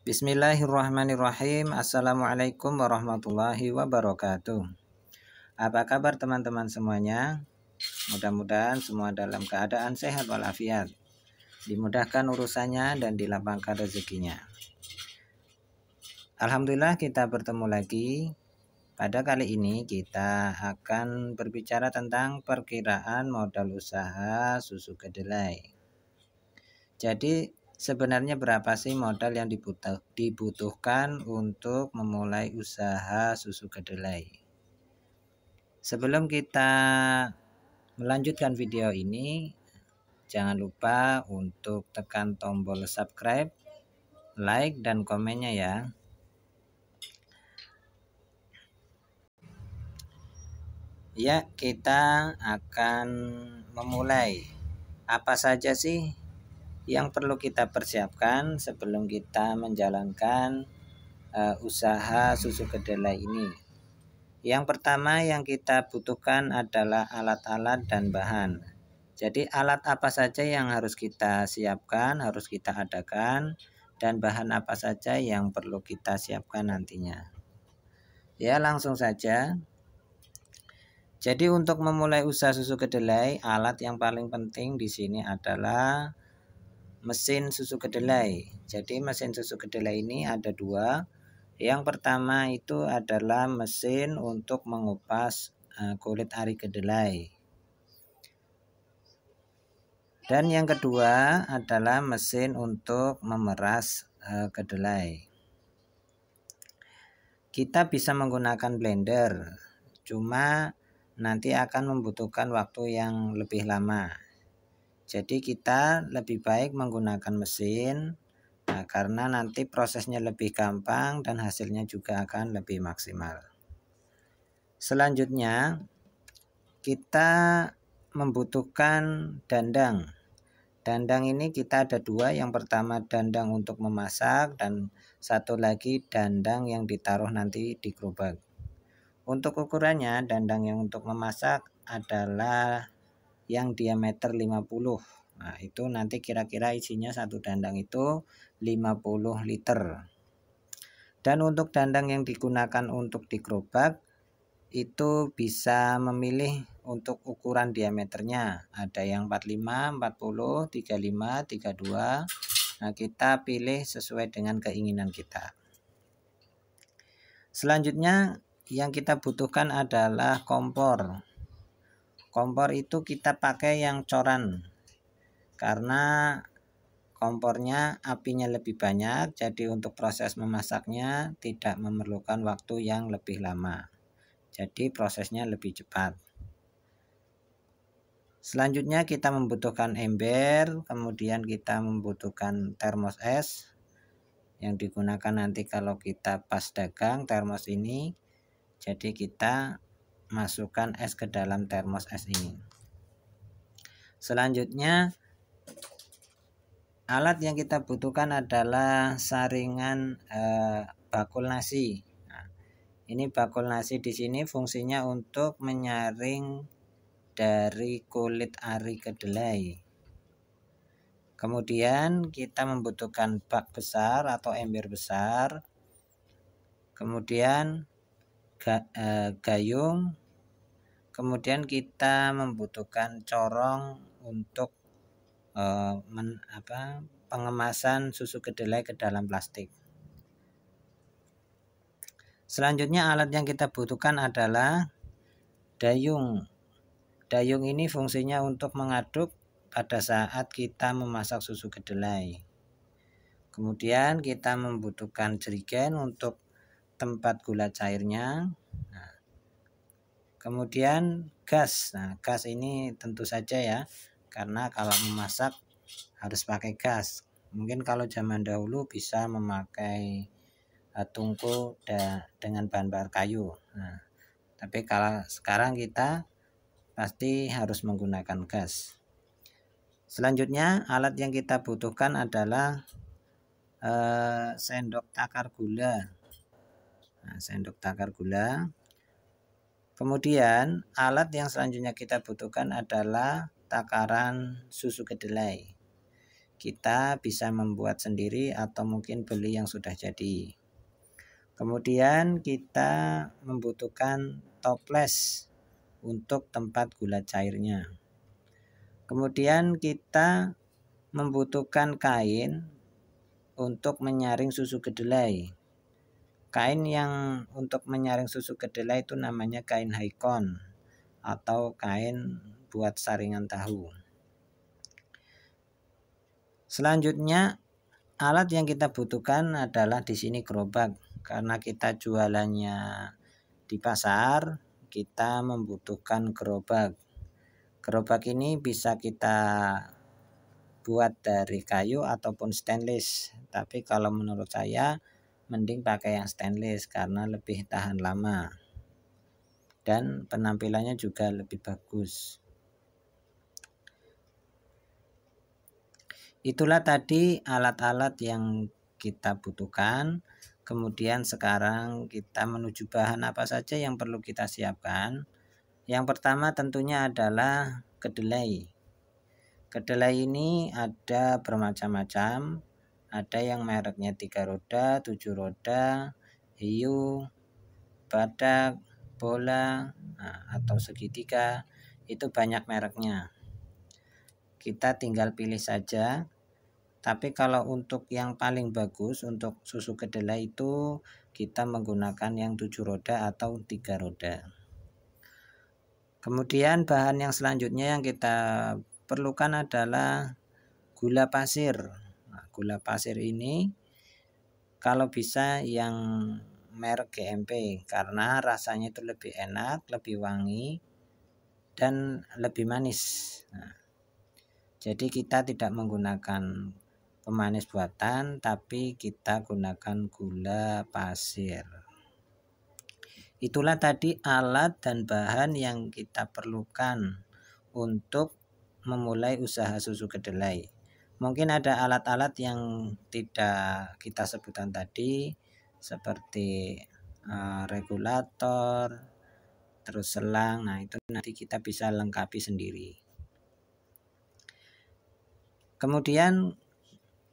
Bismillahirrahmanirrahim. Assalamualaikum warahmatullahi wabarakatuh. Apa kabar teman-teman semuanya? Mudah-mudahan semua dalam keadaan sehat walafiat, dimudahkan urusannya dan dilapangkan rezekinya. Alhamdulillah kita bertemu lagi. Pada kali ini kita akan berbicara tentang perkiraan modal usaha susu kedelai. Jadi sebenarnya berapa sih modal yang dibutuhkan untuk memulai usaha susu kedelai? Sebelum kita melanjutkan video ini, jangan lupa untuk tekan tombol subscribe, like, dan komennya ya. Ya, kita akan memulai. Apa saja sih yang perlu kita persiapkan sebelum kita menjalankan usaha susu kedelai ini? Yang pertama yang kita butuhkan adalah alat-alat dan bahan. Jadi alat apa saja yang harus kita siapkan, harus kita adakan, dan bahan apa saja yang perlu kita siapkan nantinya. Ya, langsung saja. Jadi untuk memulai usaha susu kedelai, alat yang paling penting di sini adalah mesin susu kedelai. Jadi mesin susu kedelai ini ada dua. Yang pertama itu adalah mesin untuk mengupas kulit ari kedelai. Dan yang kedua adalah mesin untuk memeras kedelai. Kita bisa menggunakan blender, cuma nanti akan membutuhkan waktu yang lebih lama. Jadi kita lebih baik menggunakan mesin, karena nanti prosesnya lebih gampang dan hasilnya juga akan lebih maksimal. Selanjutnya kita membutuhkan dandang. Dandang ini kita ada dua. Yang pertama dandang untuk memasak dan satu lagi dandang yang ditaruh nanti di gerobak. Untuk ukurannya dandang yang untuk memasak adalah yang diameter 50. Nah, itu nanti kira-kira isinya satu dandang itu 50 liter. Dan untuk dandang yang digunakan untuk di gerobak itu bisa memilih untuk ukuran diameternya. Ada yang 45, 40, 35, 32. Nah, kita pilih sesuai dengan keinginan kita. Selanjutnya yang kita butuhkan adalah kompor. Kompor itu kita pakai yang coran, karena kompornya apinya lebih banyak, jadi untuk proses memasaknya tidak memerlukan waktu yang lebih lama. Jadi prosesnya lebih cepat. Selanjutnya kita membutuhkan ember, kemudian kita membutuhkan termos es yang digunakan nanti kalau kita pas dagang termos ini. Jadi kita masukkan es ke dalam termos es ini. Selanjutnya alat yang kita butuhkan adalah saringan bakul nasi. Nah, ini bakul nasi di sini fungsinya untuk menyaring dari kulit ari kedelai. Kemudian kita membutuhkan bak besar atau ember besar. Kemudian gayung. Kemudian kita membutuhkan corong untuk pengemasan susu kedelai ke dalam plastik. Selanjutnya alat yang kita butuhkan adalah dayung. Dayung ini fungsinya untuk mengaduk pada saat kita memasak susu kedelai. Kemudian kita membutuhkan jerigen untuk tempat gula cairnya. Nah, kemudian gas. Nah, gas ini tentu saja ya, karena kalau memasak harus pakai gas. Mungkin kalau zaman dahulu bisa memakai tungku dengan bahan bakar kayu. Nah, tapi kalau sekarang kita pasti harus menggunakan gas. Selanjutnya alat yang kita butuhkan adalah sendok takar gula. Nah, sendok takar gula. Kemudian alat yang selanjutnya kita butuhkan adalah takaran susu kedelai. kita bisa membuat sendiri atau mungkin beli yang sudah jadi. Kemudian kita membutuhkan toples untuk tempat gula cairnya. Kemudian kita membutuhkan kain untuk menyaring susu kedelai. Kain yang untuk menyaring susu kedelai itu namanya kain haikon atau kain buat saringan tahu. Selanjutnya alat yang kita butuhkan adalah di sini gerobak. Karena kita jualannya di pasar, kita membutuhkan gerobak. Gerobak ini bisa kita buat dari kayu ataupun stainless. Tapi kalau menurut saya mending pakai yang stainless karena lebih tahan lama dan penampilannya juga lebih bagus. Itulah tadi alat-alat yang kita butuhkan. Kemudian sekarang kita menuju bahan apa saja yang perlu kita siapkan. Yang pertama tentunya adalah kedelai. Kedelai ini ada bermacam-macam. Ada yang mereknya 3 roda, 7 roda, hiu, badak, bola, atau segitiga. Itu banyak mereknya. Kita tinggal pilih saja. Tapi kalau untuk yang paling bagus untuk susu kedelai itu kita menggunakan yang 7 roda atau 3 roda. Kemudian bahan yang selanjutnya yang kita perlukan adalah gula pasir. Gula pasir ini kalau bisa yang merek GMP karena rasanya itu lebih enak, lebih wangi, dan lebih manis. Jadi kita tidak menggunakan pemanis buatan, tapi kita gunakan gula pasir. Itulah tadi alat dan bahan yang kita perlukan untuk memulai usaha susu kedelai. Mungkin ada alat-alat yang tidak kita sebutkan tadi seperti regulator, terus selang. Nah, itu nanti kita bisa lengkapi sendiri. Kemudian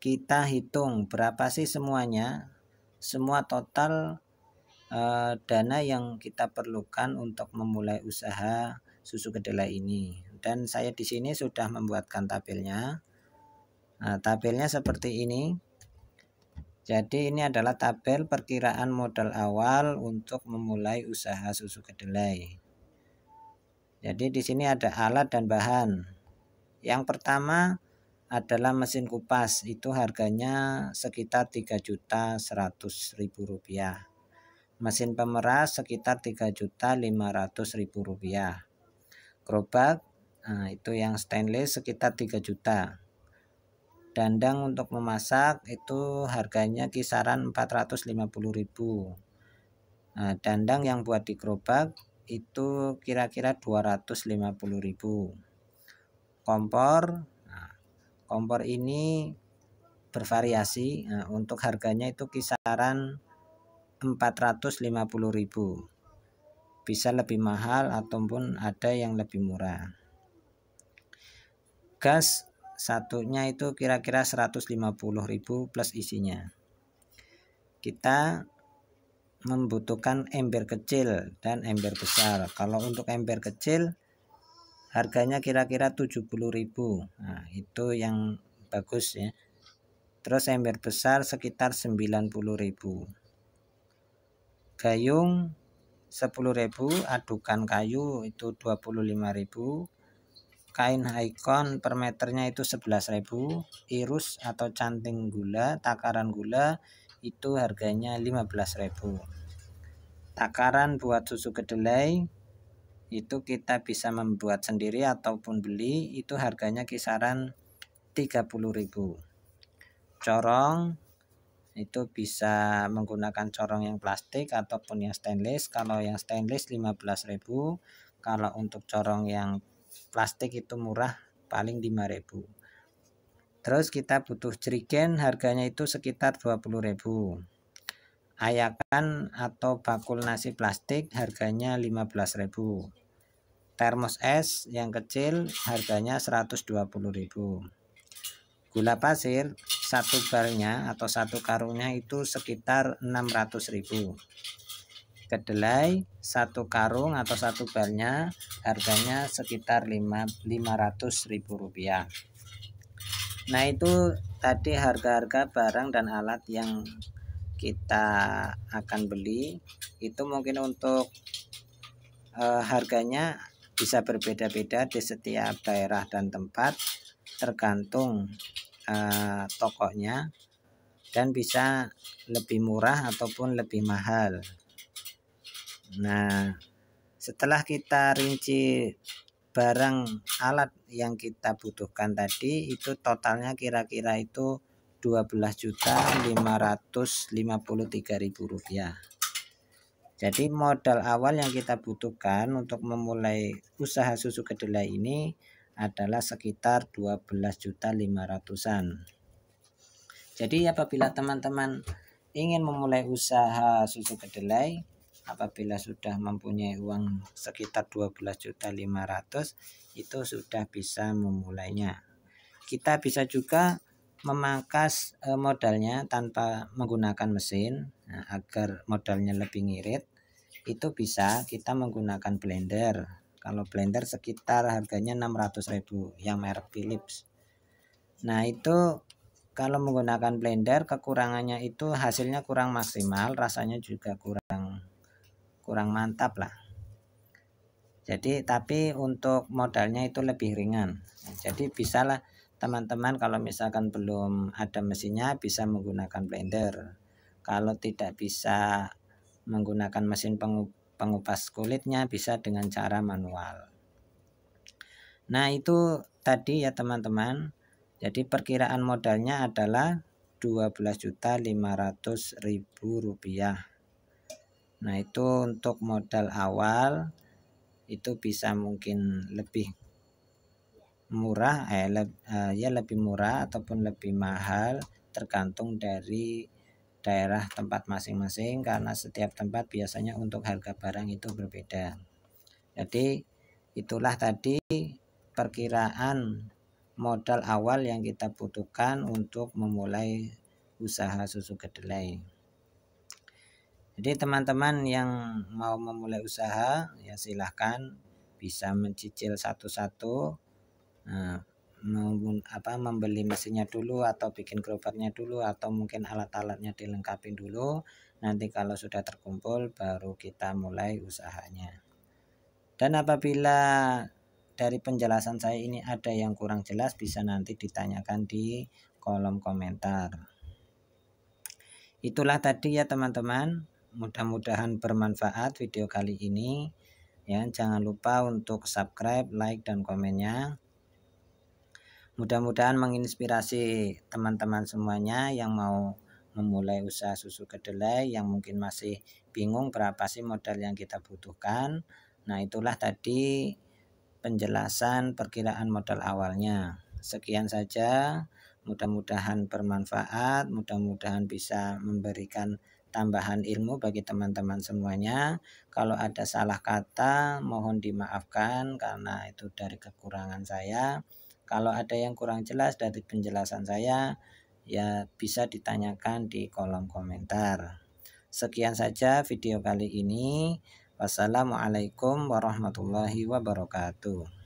kita hitung berapa sih semuanya, semua total dana yang kita perlukan untuk memulai usaha susu kedelai ini. Dan saya di sini sudah membuatkan tabelnya. Nah, tabelnya seperti ini. Jadi ini adalah tabel perkiraan modal awal untuk memulai usaha susu kedelai. Jadi di sini ada alat dan bahan. Yang pertama adalah mesin kupas, itu harganya sekitar 3.100.000 rupiah. Mesin pemeras sekitar 3.500.000 rupiah. Gerobak, itu yang stainless sekitar 3 juta. Dandang untuk memasak itu harganya kisaran 450.000. Dandang yang buat di gerobak itu kira-kira 250.000. Kompor ini bervariasi. Untuk harganya itu kisaran 450.000. Bisa lebih mahal ataupun ada yang lebih murah. Gas satunya itu kira-kira 150.000 plus isinya. Kita membutuhkan ember kecil dan ember besar. Kalau untuk ember kecil harganya kira-kira 70.000. Nah, itu yang bagus ya. Terus ember besar sekitar 90.000. Gayung 10.000, adukan kayu itu 25.000. Kain haikon per meternya itu 11.000. Irus atau canting gula, takaran gula itu harganya 15.000. Takaran buat susu kedelai itu kita bisa membuat sendiri ataupun beli, itu harganya kisaran 30.000. Corong itu bisa menggunakan corong yang plastik ataupun yang stainless. Kalau yang stainless 15.000, kalau untuk corong yang plastik itu murah, paling 5.000. Terus kita butuh jerigen, harganya itu sekitar 20.000. Ayakan atau bakul nasi plastik harganya 15.000. Termos es yang kecil harganya 120.000. Gula pasir satu barnya atau satu karungnya itu sekitar 600.000. Kedelai satu karung atau satu barnya harganya sekitar 500.000 rupiah. Nah, itu tadi harga-harga barang dan alat yang kita akan beli. Itu mungkin untuk harganya bisa berbeda-beda di setiap daerah dan tempat, tergantung tokonya, dan bisa lebih murah ataupun lebih mahal. Nah, setelah kita rinci barang alat yang kita butuhkan tadi, itu totalnya kira-kira itu 12.553.000 rupiah. Jadi modal awal yang kita butuhkan untuk memulai usaha susu kedelai ini adalah sekitar 12.500.000-an. Jadi apabila teman-teman ingin memulai usaha susu kedelai, apabila sudah mempunyai uang sekitar 12.500.000, itu sudah bisa memulainya. Kita bisa juga memangkas modalnya tanpa menggunakan mesin. Nah, agar modalnya lebih ngirit, itu bisa kita menggunakan blender. Kalau blender sekitar harganya 600.000 yang merek Philips. Nah, itu kalau menggunakan blender kekurangannya itu hasilnya kurang maksimal, rasanya juga kurang mantap lah. Jadi tapi untuk modalnya itu lebih ringan. Jadi bisalah teman-teman kalau misalkan belum ada mesinnya bisa menggunakan blender. Kalau tidak bisa menggunakan mesin pengupas kulitnya, bisa dengan cara manual. Nah, itu tadi ya teman-teman. Jadi perkiraan modalnya adalah 12.500.000 rupiah. Nah, itu untuk modal awal itu bisa mungkin lebih murah, lebih murah ataupun lebih mahal, tergantung dari daerah tempat masing-masing, karena setiap tempat biasanya untuk harga barang itu berbeda. Jadi itulah tadi perkiraan modal awal yang kita butuhkan untuk memulai usaha susu kedelai. Jadi teman-teman yang mau memulai usaha ya silahkan bisa mencicil satu-satu, membeli mesinnya dulu atau bikin gerobaknya dulu, atau mungkin alat-alatnya dilengkapi dulu. Nanti kalau sudah terkumpul baru kita mulai usahanya. Dan apabila dari penjelasan saya ini ada yang kurang jelas, bisa nanti ditanyakan di kolom komentar. Itulah tadi ya teman-teman. Mudah-mudahan bermanfaat video kali ini. Ya, jangan lupa untuk subscribe, like, dan komennya. Mudah-mudahan menginspirasi teman-teman semuanya yang mau memulai usaha susu kedelai, yang mungkin masih bingung berapa sih modal yang kita butuhkan. Nah, itulah tadi penjelasan perkiraan modal awalnya. Sekian saja. Mudah-mudahan bermanfaat, mudah-mudahan bisa memberikan tambahan ilmu bagi teman-teman semuanya. Kalau ada salah kata mohon dimaafkan karena itu dari kekurangan saya. Kalau ada yang kurang jelas dari penjelasan saya, ya bisa ditanyakan di kolom komentar. Sekian saja video kali ini. Wassalamualaikum warahmatullahi wabarakatuh.